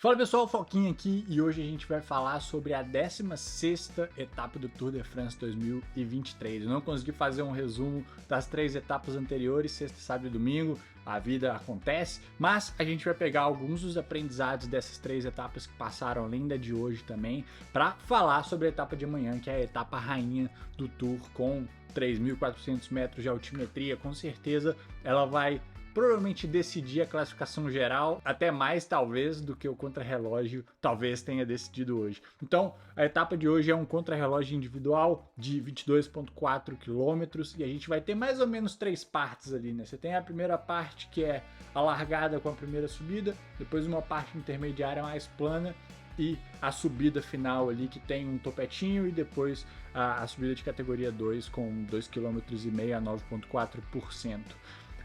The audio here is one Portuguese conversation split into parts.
Fala pessoal, Foquinha aqui e hoje a gente vai falar sobre a 16ª etapa do Tour de France 2023. Eu não consegui fazer um resumo das 3 etapas anteriores, sexta, sábado e domingo, a vida acontece, mas a gente vai pegar alguns dos aprendizados dessas 3 etapas que passaram além da de hoje também, para falar sobre a etapa de amanhã, que é a etapa rainha do Tour com 3.400 metros de altimetria. Com certeza ela vai provavelmente decidir a classificação geral, até mais talvez do que o contrarrelógio talvez tenha decidido hoje. Então, a etapa de hoje é um contrarrelógio individual de 22,4 km e a gente vai ter mais ou menos 3 partes ali, né? Você tem a primeira parte que é a largada com a primeira subida, depois uma parte intermediária mais plana e a subida final ali que tem um topetinho e depois a subida de categoria 2 com 2,5 km a 9,4%.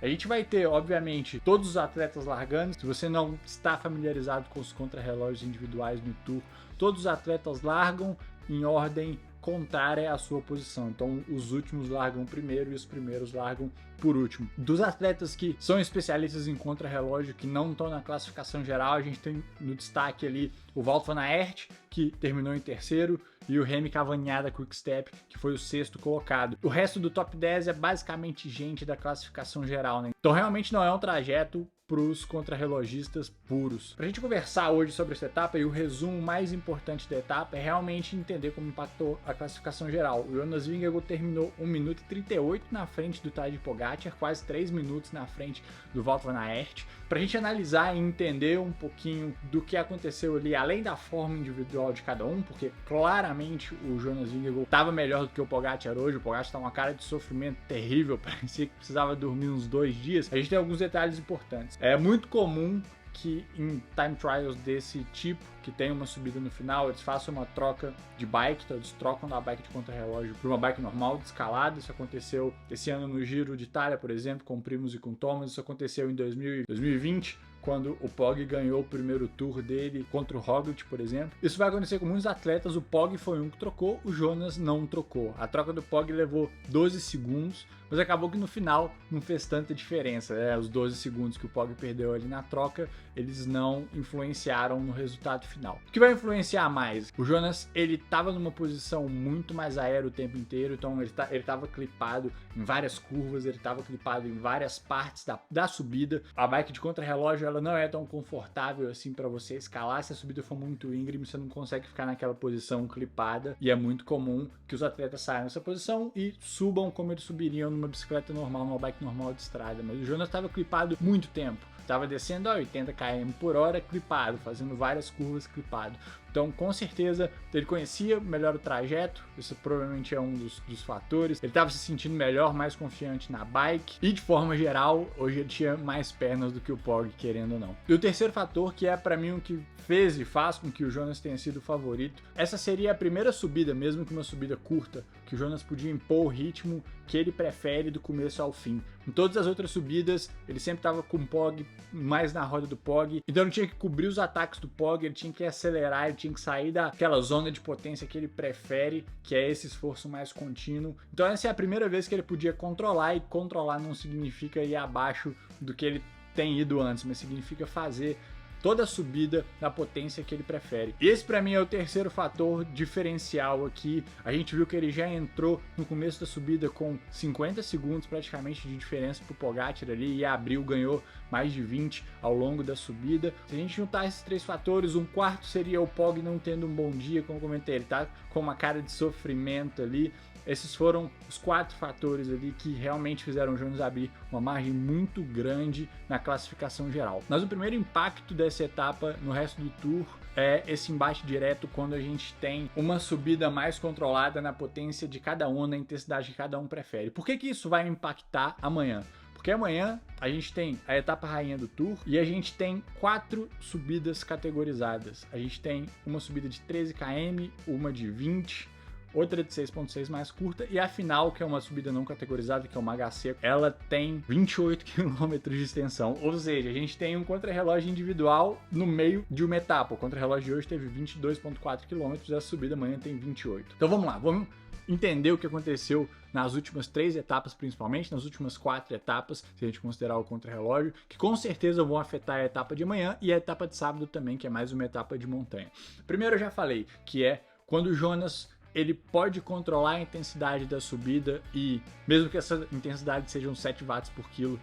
A gente vai ter, obviamente, todos os atletas largando. Se você não está familiarizado com os contrarrelógios individuais no Tour, todos os atletas largam em ordem contrária à sua posição. Então, os últimos largam primeiro e os primeiros largam por último. Dos atletas que são especialistas em contrarrelógio, que não estão na classificação geral, a gente tem no destaque ali o Wout van Aert, que terminou em terceiro, e o Remy Cavagna da Quick-Step, que foi o 6º colocado. O resto do top 10 é basicamente gente da classificação geral, né? Então realmente não é um trajeto para os contrarrelogistas puros. Para a gente conversar hoje sobre essa etapa, e o resumo mais importante da etapa é realmente entender como impactou a classificação geral. O Jonas Vingegaard terminou 1 minuto e 38 na frente do Tadej Pogačar, quase 3 minutos na frente do Wout van Aert. Para a gente analisar e entender um pouquinho do que aconteceu ali, além da forma individual de cada um, porque claramente o Jonas Vingegaard estava melhor do que o Pogačar hoje. O Pogačar está uma cara de sofrimento terrível, parecia que precisava dormir uns 2 dias. A gente tem alguns detalhes importantes. É muito comum que em time trials desse tipo, que tem uma subida no final, eles façam uma troca de bike, então eles trocam da bike de contrarrelógio para uma bike normal de escalada. Isso aconteceu esse ano no Giro de Itália, por exemplo, com Primož e com Thomas. Isso aconteceu em 2020, quando o Pog ganhou o primeiro tour dele contra o Roglic, por exemplo. Isso vai acontecer com muitos atletas. O Pog foi um que trocou, o Jonas não trocou. A troca do Pog levou 12 segundos, mas acabou que no final não fez tanta diferença, né? Os 12 segundos que o Pog perdeu ali na troca, eles não influenciaram no resultado final. O que vai influenciar mais? O Jonas, ele estava numa posição muito mais aérea o tempo inteiro, então ele estava clipado em várias curvas, ele estava clipado em várias partes da subida. A bike de contrarrelógio, ela não é tão confortável assim para você escalar. Se a subida for muito íngreme, você não consegue ficar naquela posição clipada, e é muito comum que os atletas saiam dessa posição e subam como eles subiriam numa bicicleta normal, numa bike normal de estrada. Mas o Jonas estava clipado muito tempo, estava descendo a 80 km por hora clipado, fazendo várias curvas clipado. Então, com certeza, ele conhecia melhor o trajeto, isso provavelmente é um dos fatores. Ele estava se sentindo melhor, mais confiante na bike, e de forma geral, hoje ele tinha mais pernas do que o Pog, querendo ou não. E o terceiro fator, que é para mim o que fez e faz com que o Jonas tenha sido o favorito, essa seria a primeira subida, mesmo que uma subida curta, que o Jonas podia impor o ritmo que ele prefere do começo ao fim. Em todas as outras subidas, ele sempre estava com o Pog mais na roda do Pog, então ele tinha que cobrir os ataques do Pog, ele tinha que acelerar, ele tinha que sair daquela zona de potência que ele prefere, que é esse esforço mais contínuo. Então essa é a primeira vez que ele podia controlar, e controlar não significa ir abaixo do que ele tem ido antes, mas significa fazer toda a subida na potência que ele prefere. Esse para mim é o terceiro fator diferencial aqui. A gente viu que ele já entrou no começo da subida com 50 segundos praticamente de diferença pro Pogačar ali, e abriu, ganhou mais de 20 ao longo da subida. Se a gente juntar esses 3 fatores, um quarto seria o Pog não tendo um bom dia, como eu comentei, ele tá com uma cara de sofrimento ali. Esses foram os 4 fatores ali que realmente fizeram o Jonas abrir uma margem muito grande na classificação geral. Mas o primeiro impacto dessa etapa no resto do Tour é esse embate direto quando a gente tem uma subida mais controlada na potência de cada um, na intensidade que cada um prefere. Por que isso vai impactar amanhã? Porque amanhã a gente tem a etapa rainha do Tour e a gente tem 4 subidas categorizadas. A gente tem uma subida de 13 km, uma de 20, outra de 6.6 mais curta, e a final, que é uma subida não categorizada, que é uma HC, ela tem 28 km de extensão, ou seja, a gente tem um contrarrelógio individual no meio de uma etapa. O contrarrelógio de hoje teve 22.4 km e a subida amanhã tem 28. Então vamos lá, vamos entender o que aconteceu nas últimas 3 etapas, principalmente, nas últimas 4 etapas, se a gente considerar o contrarrelógio, que com certeza vão afetar a etapa de amanhã e a etapa de sábado também, que é mais uma etapa de montanha. Primeiro eu já falei, que é quando o Jonas ele pode controlar a intensidade da subida e, mesmo que essa intensidade seja uns 7 watts por quilo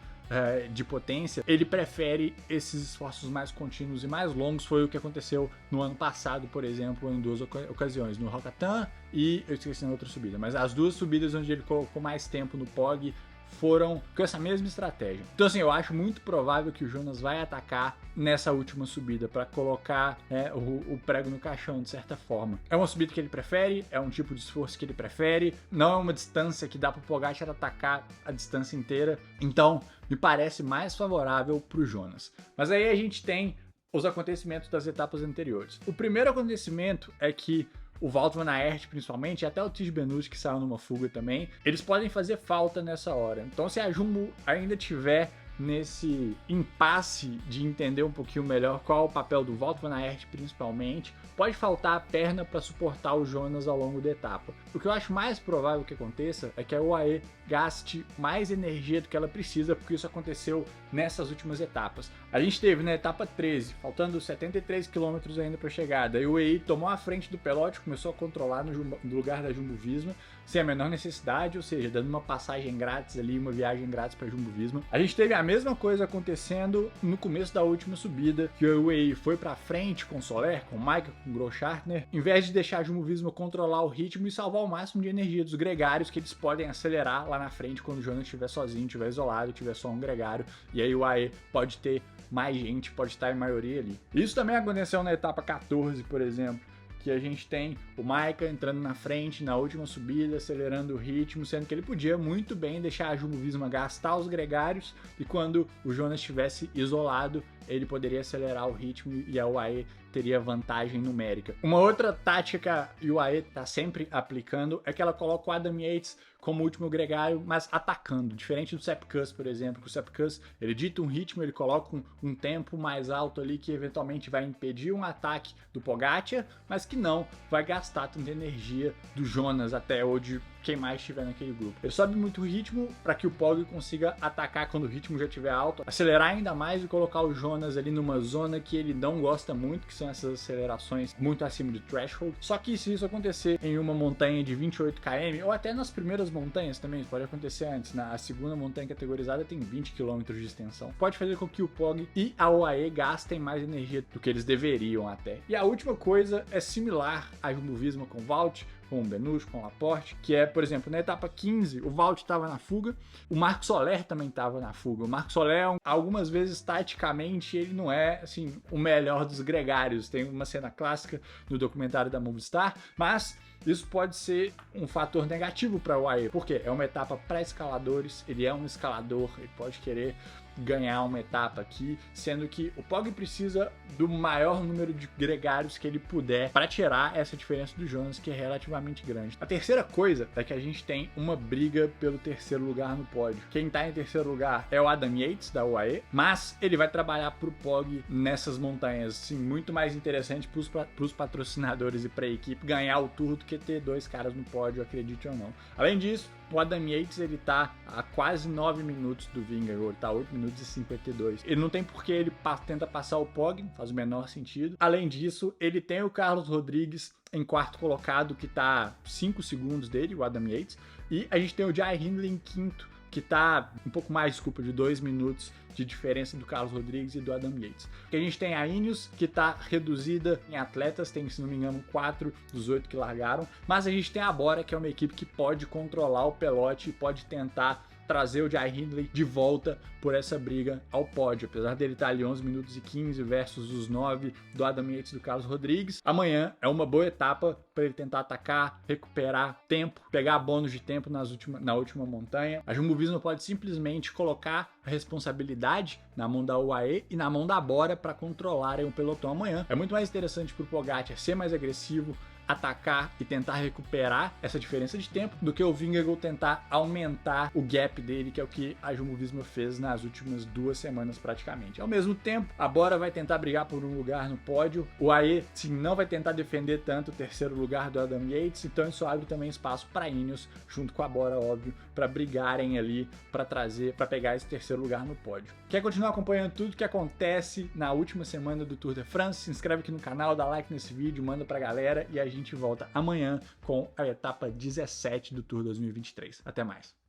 de potência, ele prefere esses esforços mais contínuos e mais longos. Foi o que aconteceu no ano passado, por exemplo, em 2 ocasiões, no Roatan e eu esqueci na outra subida, mas as 2 subidas onde ele colocou mais tempo no POG foram com essa mesma estratégia. Então assim, eu acho muito provável que o Jonas vai atacar nessa última subida para colocar o prego no caixão, de certa forma. É uma subida que ele prefere, é um tipo de esforço que ele prefere, não é uma distância que dá para o Pogačar atacar a distância inteira, então me parece mais favorável para o Jonas. Mas aí a gente tem os acontecimentos das etapas anteriores. O primeiro acontecimento é que o Wout van Aert, principalmente, e até o Tiesj Benoot, que saiu numa fuga também, eles podem fazer falta nessa hora. Então, se a Jumbo ainda tiver nesse impasse de entender um pouquinho melhor qual é o papel do Wout van Aert, principalmente, pode faltar a perna para suportar o Jonas ao longo da etapa. O que eu acho mais provável que aconteça é que a UAE gaste mais energia do que ela precisa, porque isso aconteceu nessas últimas etapas. A gente teve na etapa 13, faltando 73 km ainda para a chegada, e o UAE tomou a frente do pelote, começou a controlar no lugar da Jumbo-Visma, sem a menor necessidade, ou seja, dando uma passagem grátis ali, uma viagem grátis para a Jumbo-Visma. A gente teve a mesma coisa acontecendo no começo da última subida, que o UAE foi para frente com o Soler, com o Maika, com o Grosschartner, em vez de deixar a Jumbo-Visma controlar o ritmo e salvar o máximo de energia dos gregários, que eles podem acelerar lá na frente quando o Jonas estiver sozinho, estiver isolado, tiver só um gregário, e aí o UAE pode ter mais gente, pode estar em maioria ali. Isso também aconteceu na etapa 14, por exemplo, que a gente tem o Maika entrando na frente na última subida, acelerando o ritmo, sendo que ele podia muito bem deixar a Jumbo-Visma gastar os gregários e quando o Jonas estivesse isolado, ele poderia acelerar o ritmo e a UAE teria vantagem numérica. Uma outra tática que a UAE está sempre aplicando é que ela coloca o Adam Yates como último gregário, mas atacando, diferente do Sepp Kuss, por exemplo, que o Sepp Kuss, ele dita um ritmo, ele coloca um tempo mais alto ali que eventualmente vai impedir um ataque do Pogačar, mas que não vai gastar tanta energia do Jonas até ou de quem mais estiver naquele grupo. Ele sobe muito o ritmo para que o Pog consiga atacar quando o ritmo já estiver alto, acelerar ainda mais e colocar o Jonas ali numa zona que ele não gosta muito, que são essas acelerações muito acima do threshold. Só que se isso acontecer em uma montanha de 28 km, ou até nas primeiras montanhas também, pode acontecer antes, na segunda montanha categorizada tem 20 km de extensão, pode fazer com que o Pog e a UAE gastem mais energia do que eles deveriam até. E a última coisa é similar à Jumbo-Visma com o Wout, com o Benoot, com o Laporte, que é, por exemplo, na etapa 15, o Wout estava na fuga, o Marc Soler também estava na fuga. O Marc Soler, algumas vezes, taticamente, ele não é, assim, o melhor dos gregários. Tem uma cena clássica no documentário da Movistar, mas isso pode ser um fator negativo para o UAE, porque é uma etapa para escaladores, ele é um escalador, ele pode querer ganhar uma etapa aqui, sendo que o Pog precisa do maior número de gregários que ele puder para tirar essa diferença do Jonas, que é relativamente grande. A terceira coisa é que a gente tem uma briga pelo terceiro lugar no pódio. Quem tá em terceiro lugar é o Adam Yates, da UAE, mas ele vai trabalhar pro Pog nessas montanhas, assim, muito mais interessante pros patrocinadores e pra equipe ganhar o Tour do que ter 2 caras no pódio, acredite ou não. Além disso, o Adam Yates, ele tá a quase 9 minutos do Vingegaard, ele tá 8 minutos e 52. Ele não tem por que ele tenta passar o Pog, faz o menor sentido. Além disso, ele tem o Carlos Rodrigues em quarto colocado, que tá 5 segundos dele, o Adam Yates. E a gente tem o Jai Hindley em quinto, que tá um pouco mais, desculpa, de 2 minutos de diferença do Carlos Rodrigues e do Adam Yates. A gente tem a Ineos, que está reduzida em atletas, tem, se não me engano, 4 dos 8 que largaram, mas a gente tem a Bora, que é uma equipe que pode controlar o pelote e pode tentar trazer o Jai Hindley de volta por essa briga ao pódio, apesar dele estar ali 11 minutos e 15 versus os 9 do Adam Yates e do Carlos Rodrigues. Amanhã é uma boa etapa para ele tentar atacar, recuperar tempo, pegar bônus de tempo na última montanha. A Jumbo-Visma pode simplesmente colocar a responsabilidade na mão da UAE e na mão da Bora para controlarem o pelotão amanhã. É muito mais interessante para o Pogacar ser mais agressivo, atacar e tentar recuperar essa diferença de tempo do que o Vingegaard tentar aumentar o gap dele, que é o que a Jumbo-Visma fez nas últimas 2 semanas praticamente. Ao mesmo tempo, a Bora vai tentar brigar por um lugar no pódio, o AE sim não vai tentar defender tanto o 3º lugar do Adam Yates, então isso abre também espaço para Ineos, junto com a Bora, óbvio, para brigarem ali, para pegar esse 3º lugar no pódio. Quer continuar acompanhando tudo que acontece na última semana do Tour de France? Se inscreve aqui no canal, dá like nesse vídeo, manda pra galera e a gente volta amanhã com a etapa 17 do Tour 2023. Até mais!